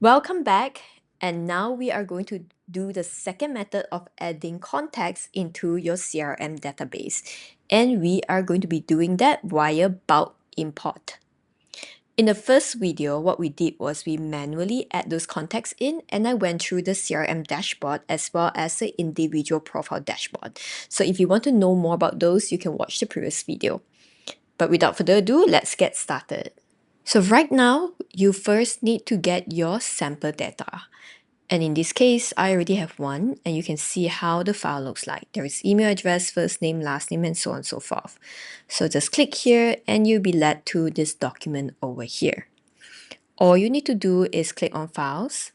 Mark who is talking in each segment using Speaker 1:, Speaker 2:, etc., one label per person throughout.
Speaker 1: Welcome back, and now we are going to do the second method of adding contacts into your CRM database, and we are going to be doing that via bulk import. In the first video, what we did was we manually add those contacts in, and I went through the CRM dashboard as well as the individual profile dashboard. So if you want to know more about those, you can watch the previous video. But without further ado, let's get started. So right now, you first need to get your sample data. And in this case, I already have one, and you can see how the file looks like. There is email address, first name, last name, and so on and so forth. So just click here and you'll be led to this document over here. All you need to do is click on Files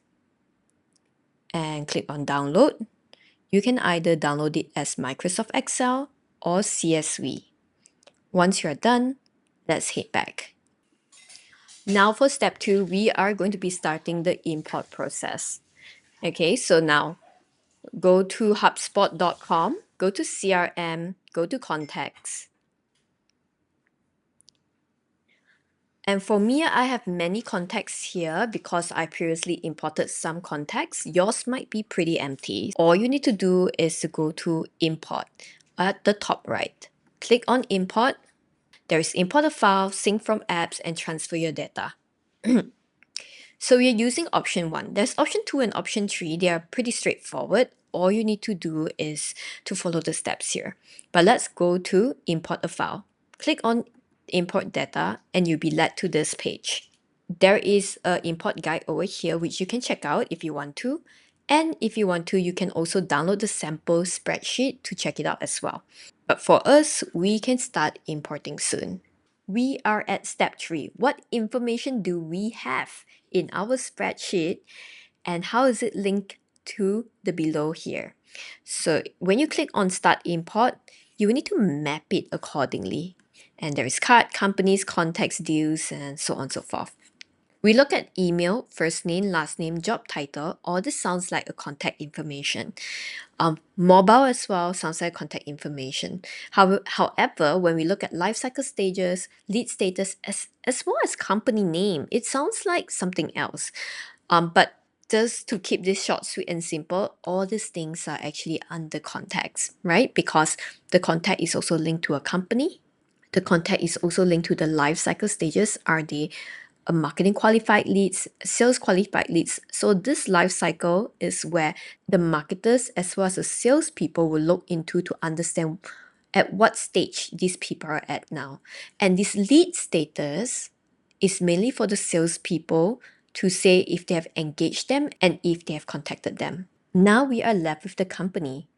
Speaker 1: and click on Download. You can either download it as Microsoft Excel or CSV. Once you're done, let's head back. Now for step 2, we are going to be starting the import process. Okay, so now go to hubspot.com, go to CRM, go to contacts. And for me, I have many contacts here because I previously imported some contacts. Yours might be pretty empty. All you need to do is to go to import at the top right. Click on import. There is import a file, sync from apps, and transfer your data. So we're using option 1. There's option 2 and option 3. They are pretty straightforward. All you need to do is to follow the steps here. But let's go to import a file. Click on import data and you'll be led to this page. There is an import guide over here which you can check out if you want to. And if you want to, you can also download the sample spreadsheet to check it out as well. But for us, we can start importing soon. We are at step 3. What information do we have in our spreadsheet and how is it linked to the below here? So when you click on Start Import, you will need to map it accordingly. And there is card, companies, contacts, deals, and so on and so forth. We look at email, first name, last name, job title. All this sounds like a contact information. Mobile as well sounds like contact information. However, when we look at life cycle stages, lead status, as well as company name, it sounds like something else. But just to keep this short, sweet, and simple, all these things are actually under contacts, right? Because the contact is also linked to a company. The contact is also linked to the life cycle stages. Are they marketing qualified leads, sales qualified leads? So this life cycle is where the marketers as well as the salespeople will look into to understand at what stage these people are at now. And this lead status is mainly for the salespeople to say if they have engaged them and if they have contacted them. Now we are left with the company.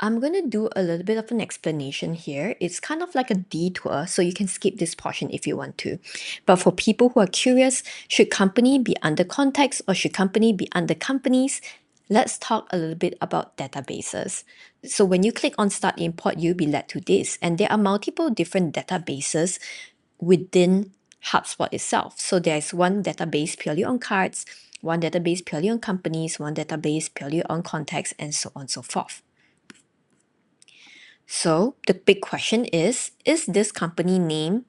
Speaker 1: I'm going to do a little bit of an explanation here. It's kind of like a detour, so you can skip this portion if you want to. But for people who are curious, should company be under contacts or should company be under companies? Let's talk a little bit about databases. So when you click on Start Import, you'll be led to this. And there are multiple different databases within HubSpot itself. So there's one database purely on cards, one database purely on companies, one database purely on contacts, and so on and so forth. So the big question is this company name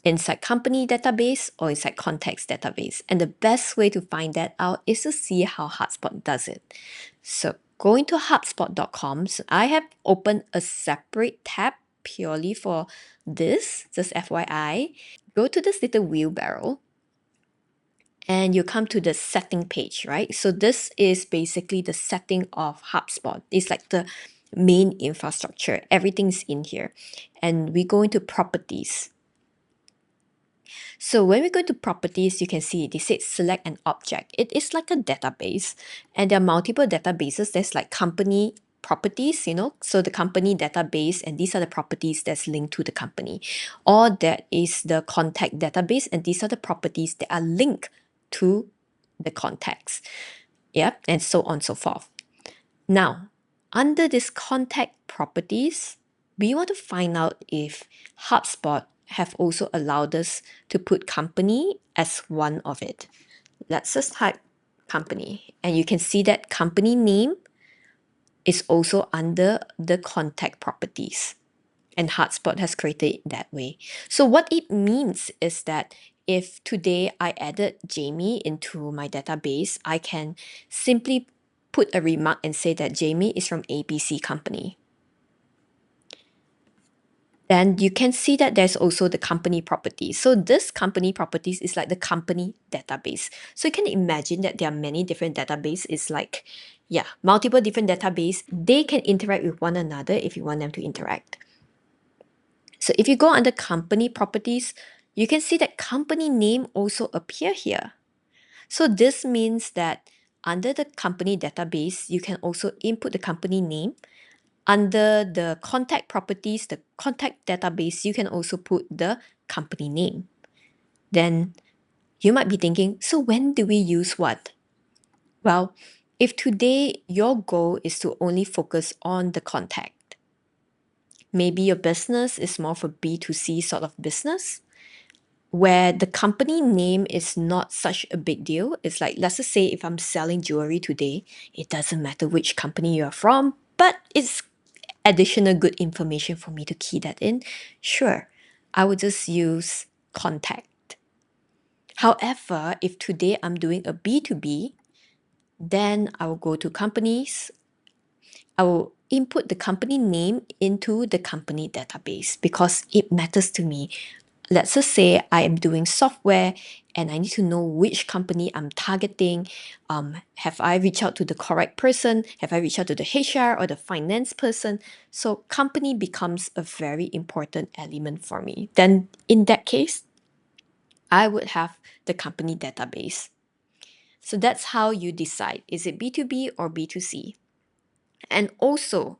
Speaker 1: inside company database or inside contacts database? And the best way to find that out is to see how HubSpot does it. So going to hubspot.com, so I have opened a separate tab purely for this, just FYI. Go to this little wheelbarrow and you come to the setting page, right? So this is basically the setting of HubSpot. It's like the main infrastructure. Everything's in here. And we go into properties. So when we go to properties, you can see they say select an object. It is like a database. And there are multiple databases. There's like company properties, so the company database, and these are the properties that's linked to the company. Or that is the contact database, and these are the properties that are linked to the contacts. Yep, and so on and so forth. Now, under this contact properties, we want to find out if HubSpot have also allowed us to put company as one of it. Let's just type company, and you can see that company name is also under the contact properties. And HubSpot has created it that way. So what it means is that if today I added Jamie into my database, I can simply put a remark and say that Jamie is from ABC company. Then you can see that there's also the company properties. So this company properties is like the company database. So you can imagine that there are many different databases. It's like, yeah, multiple different database. They can interact with one another if you want them to interact. So if you go under company properties, you can see that company name also appear here. So this means that under the company database, you can also input the company name. Under the contact properties, the contact database, you can also put the company name. Then you might be thinking, so when do we use what? Well, if today your goal is to only focus on the contact, maybe your business is more for B2C sort of business, where the company name is not such a big deal. It's like, let's just say if I'm selling jewelry today, it doesn't matter which company you're from, but it's additional good information for me to key that in. Sure, I would just use contact. However, if today I'm doing a B2B, then I will go to companies. I will input the company name into the company database because it matters to me. Let's just say I am doing software and I need to know which company I'm targeting. Have I reached out to the correct person? Have I reached out to the HR or the finance person? So company becomes a very important element for me. Then in that case, I would have the company database. So that's how you decide, is it B2B or B2C? And also,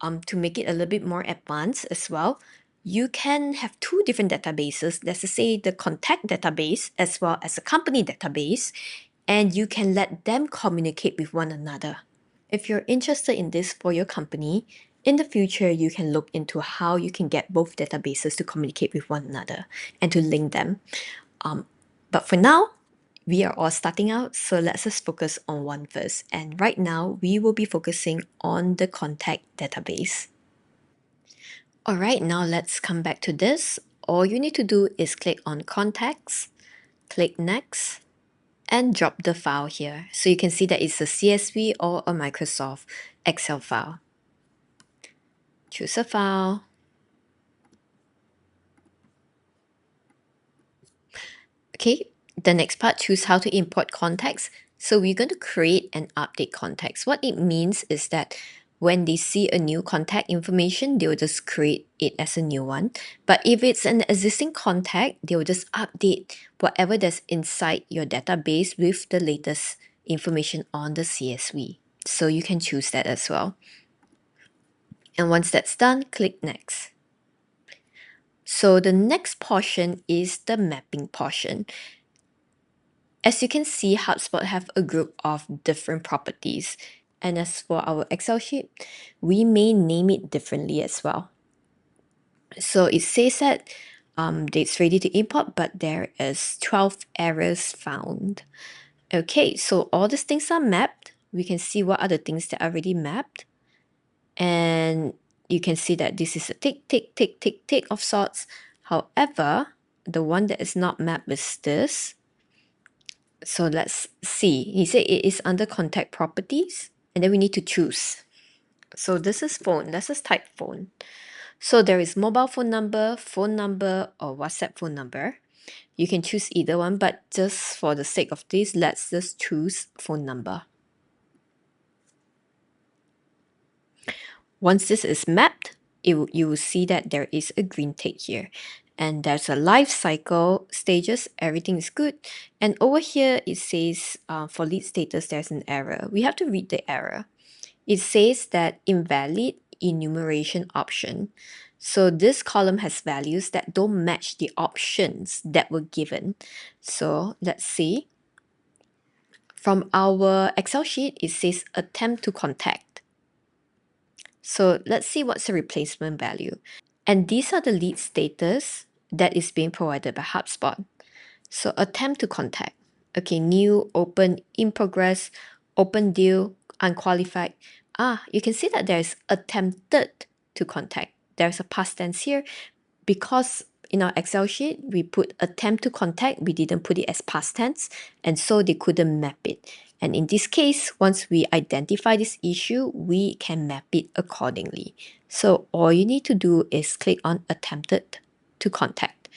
Speaker 1: to make it a little bit more advanced as well, you can have two different databases. Let's just say the contact database as well as a company database, and you can let them communicate with one another. If you're interested in this for your company, in the future, you can look into how you can get both databases to communicate with one another and to link them. But for now, we are all starting out, so let's just focus on one first. And right now, we will be focusing on the contact database. All right, now let's come back to this. All you need to do is click on contacts, click next, and drop the file here. So you can see that it's a CSV or a Microsoft Excel file. Choose a file. Okay, the next part, choose how to import contacts. So we're going to create and update contacts. What it means is that when they see a new contact information, they will just create it as a new one. But if it's an existing contact, they will just update whatever that's inside your database with the latest information on the CSV. So you can choose that as well. And once that's done, click next. So the next portion is the mapping portion. As you can see, Hubspot have a group of different properties. And as for our Excel sheet, we may name it differently as well. So it says that it's ready to import, but there is 12 errors found. Okay, so all these things are mapped. We can see what are the things that are already mapped. And you can see that this is a tick, tick, tick, tick, tick of sorts. However, the one that is not mapped is this. So let's see. He said it is under contact properties, and then we need to choose. So this is phone. Let's just type phone. So there is mobile phone number, or WhatsApp phone number. You can choose either one, but just for the sake of this, let's just choose phone number. Once this is mapped, you will see that there is a green tick here. And there's a life cycle stages, everything is good. And over here, it says for lead status, there's an error. We have to read the error. It says that invalid enumeration option. So this column has values that don't match the options that were given. So let's see. From our Excel sheet, it says attempt to contact. So let's see what's the replacement value. And these are the lead status that is being provided by Hubspot. So attempt to contact. Okay, new, open, in progress, open deal, unqualified. You can see that there's attempted to contact. There's a past tense here because in our Excel sheet, we put attempt to contact, we didn't put it as past tense, and so they couldn't map it. And in this case, once we identify this issue, we can map it accordingly. So all you need to do is click on attempted to contact.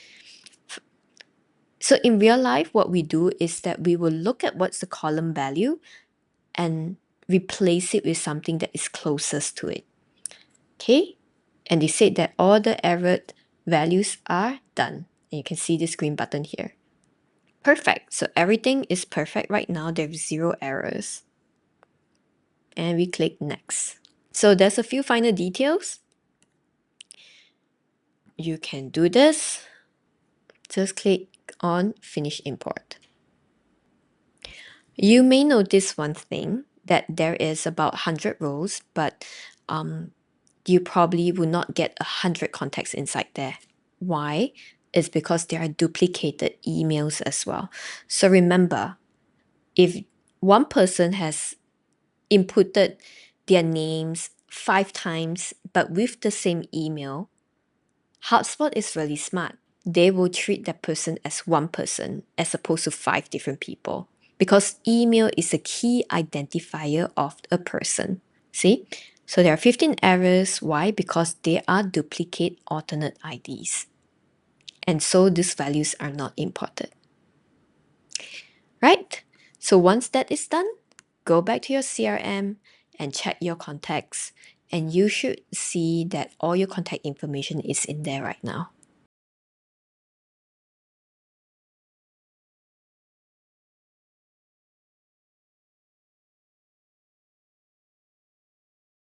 Speaker 1: So in real life, what we do is that we will look at what's the column value and replace it with something that is closest to it. Okay? And they said that all the errored values are done. And you can see this green button here. Perfect. So everything is perfect right now. There's 0 errors. And we click next. So there's a few final details. You can do this. Just click on finish import. You may notice one thing, that there is about 100 rows, but you probably will not get 100 contacts inside there. Why? It's because there are duplicated emails as well. So remember, if one person has inputted their names 5 times but with the same email, Hubspot is really smart. They will treat that person as one person as opposed to 5 different people, because email is a key identifier of a person. See? So there are 15 errors. Why? Because they are duplicate alternate IDs. And so these values are not imported. Right? So once that is done, go back to your CRM and check your contacts. And you should see that all your contact information is in there right now.